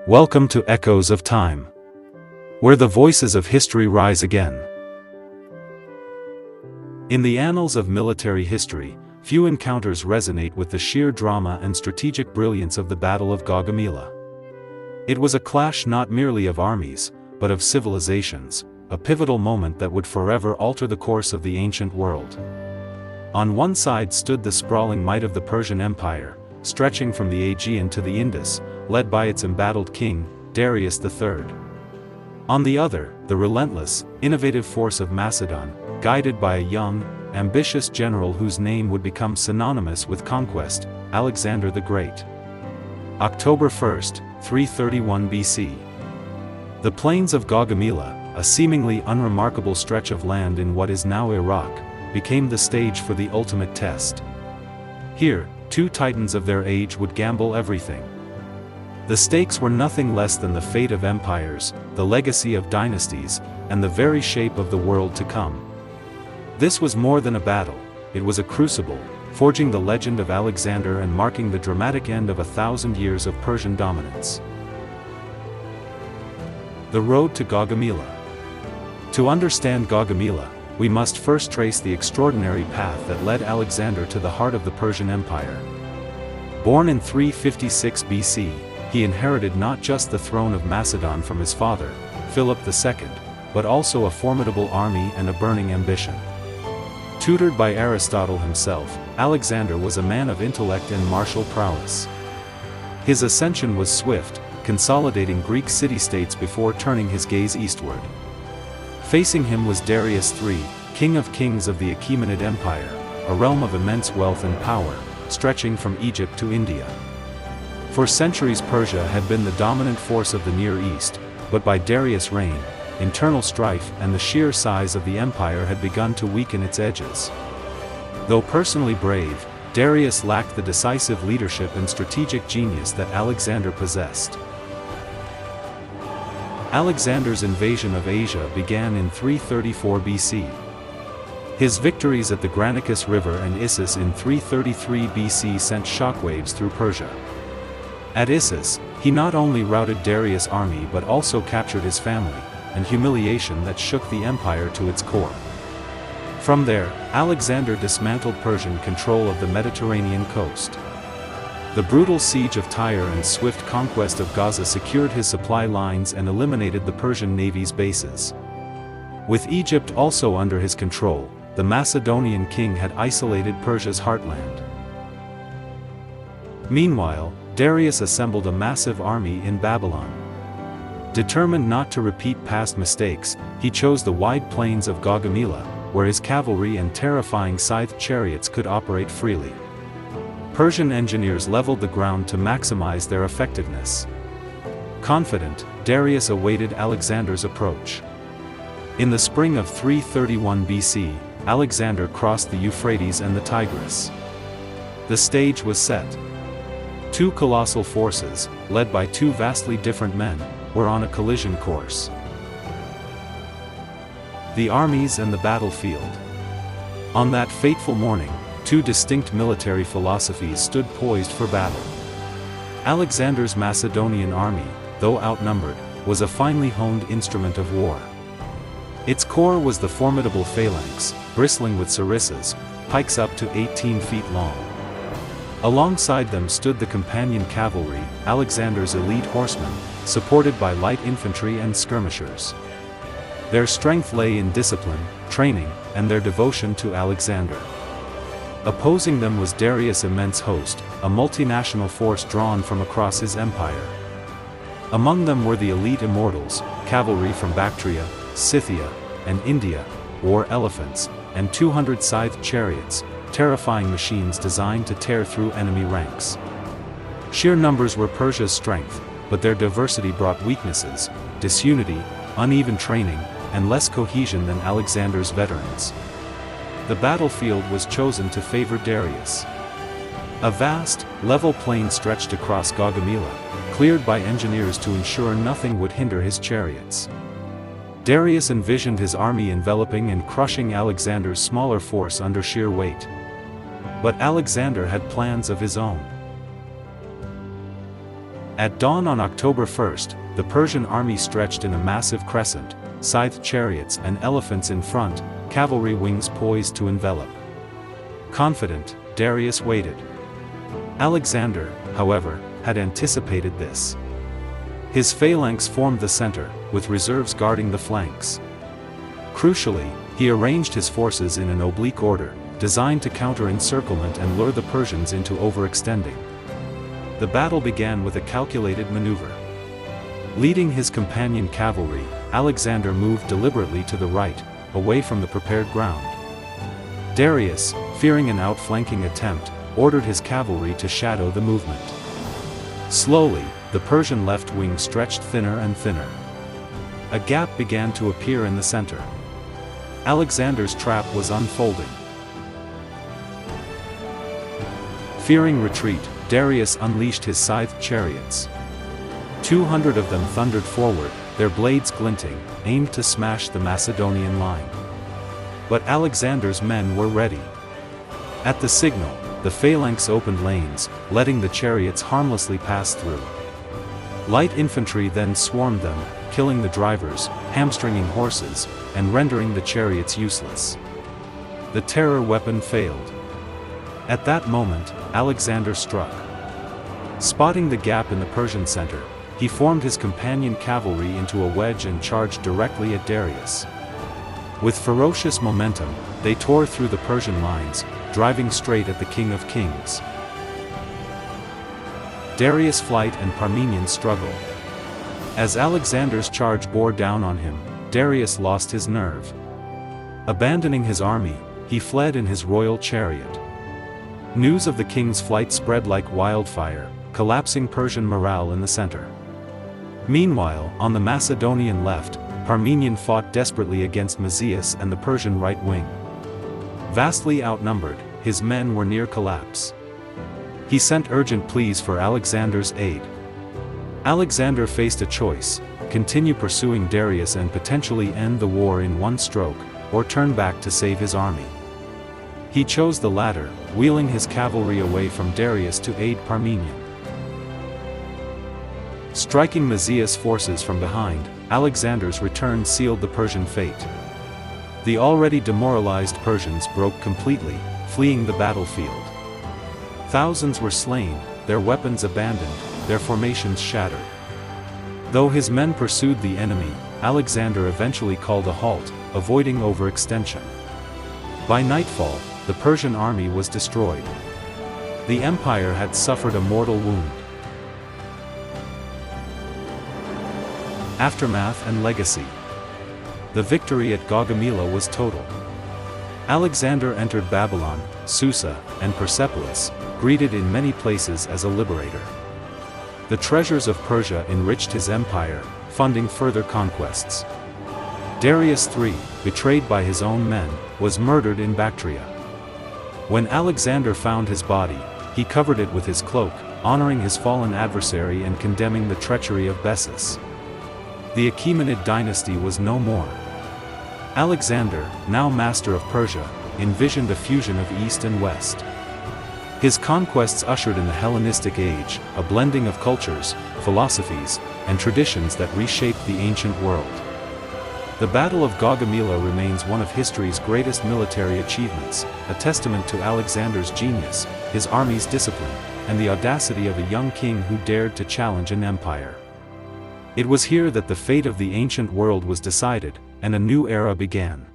Welcome to Echoes of Time, where the voices of history rise again. In the annals of military history, few encounters resonate with the sheer drama and strategic brilliance of the Battle of Gaugamela. It was a clash not merely of armies, but of civilizations, a pivotal moment that would forever alter the course of the ancient world. On one side stood the sprawling might of the Persian Empire, stretching from the Aegean to the Indus, led by its embattled king, Darius III. On the other, the relentless, innovative force of Macedon, guided by a young, ambitious general whose name would become synonymous with conquest, Alexander the Great. October 1, 331 BC. The plains of Gaugamela, a seemingly unremarkable stretch of land in what is now Iraq, became the stage for the ultimate test. Here, two titans of their age would gamble everything. The stakes were nothing less than the fate of empires, the legacy of dynasties, and the very shape of the world to come. This was more than a battle, it was a crucible, forging the legend of Alexander and marking the dramatic end of 1,000 years of Persian dominance. The road to Gaugamela. To understand Gaugamela, we must first trace the extraordinary path that led Alexander to the heart of the Persian Empire. Born in 356 BC, he inherited not just the throne of Macedon from his father, Philip II, but also a formidable army and a burning ambition. Tutored by Aristotle himself, Alexander was a man of intellect and martial prowess. His ascension was swift, consolidating Greek city-states before turning his gaze eastward. Facing him was Darius III, king of kings of the Achaemenid Empire, a realm of immense wealth and power, stretching from Egypt to India. For centuries Persia had been the dominant force of the Near East, but by Darius' reign, internal strife and the sheer size of the empire had begun to weaken its edges. Though personally brave, Darius lacked the decisive leadership and strategic genius that Alexander possessed. Alexander's invasion of Asia began in 334 BC. His victories at the Granicus River and Issus in 333 BC sent shockwaves through Persia. At Issus, he not only routed Darius' army but also captured his family, an humiliation that shook the empire to its core. From there, Alexander dismantled Persian control of the Mediterranean coast. The brutal siege of Tyre and swift conquest of Gaza secured his supply lines and eliminated the Persian navy's bases. With Egypt also under his control, the Macedonian king had isolated Persia's heartland. Meanwhile, Darius assembled a massive army in Babylon. Determined not to repeat past mistakes, he chose the wide plains of Gaugamela, where his cavalry and terrifying scythed chariots could operate freely. Persian engineers leveled the ground to maximize their effectiveness. Confident, Darius awaited Alexander's approach. In the spring of 331 BC, Alexander crossed the Euphrates and the Tigris. The stage was set. Two colossal forces, led by two vastly different men, were on a collision course. The armies and the battlefield. On that fateful morning, two distinct military philosophies stood poised for battle. Alexander's Macedonian army, though outnumbered, was a finely honed instrument of war. Its core was the formidable phalanx, bristling with sarissas, pikes up to 18 feet long. Alongside them stood the companion cavalry, Alexander's elite horsemen, supported by light infantry and skirmishers. Their strength lay in discipline, training, and their devotion to Alexander. Opposing them was Darius' immense host, a multinational force drawn from across his empire. Among them were the elite immortals, cavalry from Bactria, Scythia, and India, war elephants, and 200 scythed chariots, terrifying machines designed to tear through enemy ranks. Sheer numbers were Persia's strength, but their diversity brought weaknesses, disunity, uneven training, and less cohesion than Alexander's veterans. The battlefield was chosen to favor Darius. A vast, level plain stretched across Gaugamela, cleared by engineers to ensure nothing would hinder his chariots. Darius envisioned his army enveloping and crushing Alexander's smaller force under sheer weight. But Alexander had plans of his own. At dawn on October 1st, the Persian army stretched in a massive crescent, scythed chariots and elephants in front, cavalry wings poised to envelop. Confident, Darius waited. Alexander, however, had anticipated this. His phalanx formed the center, with reserves guarding the flanks. Crucially, he arranged his forces in an oblique order, designed to counter encirclement and lure the Persians into overextending. The battle began with a calculated maneuver. Leading his companion cavalry, Alexander moved deliberately to the right, away from the prepared ground. Darius, fearing an outflanking attempt, ordered his cavalry to shadow the movement. Slowly, the Persian left wing stretched thinner and thinner. A gap began to appear in the center. Alexander's trap was unfolding. Fearing retreat, Darius unleashed his scythed chariots. 200 of them thundered forward, their blades glinting, aimed to smash the Macedonian line. But Alexander's men were ready. At the signal, the phalanx opened lanes, letting the chariots harmlessly pass through. Light infantry then swarmed them, killing the drivers, hamstringing horses, and rendering the chariots useless. The terror weapon failed. At that moment, Alexander struck. Spotting the gap in the Persian center, he formed his companion cavalry into a wedge and charged directly at Darius. With ferocious momentum, they tore through the Persian lines, driving straight at the King of Kings. Darius' flight and Parmenian struggle. As Alexander's charge bore down on him, Darius lost his nerve. Abandoning his army, he fled in his royal chariot. News of the king's flight spread like wildfire, collapsing Persian morale in the center. Meanwhile, on the Macedonian left, Parmenion fought desperately against Mazias and the Persian right wing. Vastly outnumbered, his men were near collapse. He sent urgent pleas for Alexander's aid. Alexander faced a choice: continue pursuing Darius and potentially end the war in one stroke, or turn back to save his army. He chose the latter, wheeling his cavalry away from Darius to aid Parmenion. Striking Mazias' forces from behind, Alexander's return sealed the Persian fate. The already demoralized Persians broke completely, fleeing the battlefield. Thousands were slain, their weapons abandoned, their formations shattered. Though his men pursued the enemy, Alexander eventually called a halt, avoiding overextension. By nightfall, the Persian army was destroyed. The empire had suffered a mortal wound. Aftermath and legacy. The victory at Gaugamela was total. Alexander entered Babylon, Susa, and Persepolis, greeted in many places as a liberator. The treasures of Persia enriched his empire, funding further conquests. Darius III, betrayed by his own men, was murdered in Bactria. When Alexander found his body, he covered it with his cloak, honoring his fallen adversary and condemning the treachery of Bessus. The Achaemenid dynasty was no more. Alexander, now master of Persia, envisioned a fusion of East and West. His conquests ushered in the Hellenistic age, a blending of cultures, philosophies, and traditions that reshaped the ancient world. The Battle of Gaugamela remains one of history's greatest military achievements, a testament to Alexander's genius, his army's discipline, and the audacity of a young king who dared to challenge an empire. It was here that the fate of the ancient world was decided, and a new era began.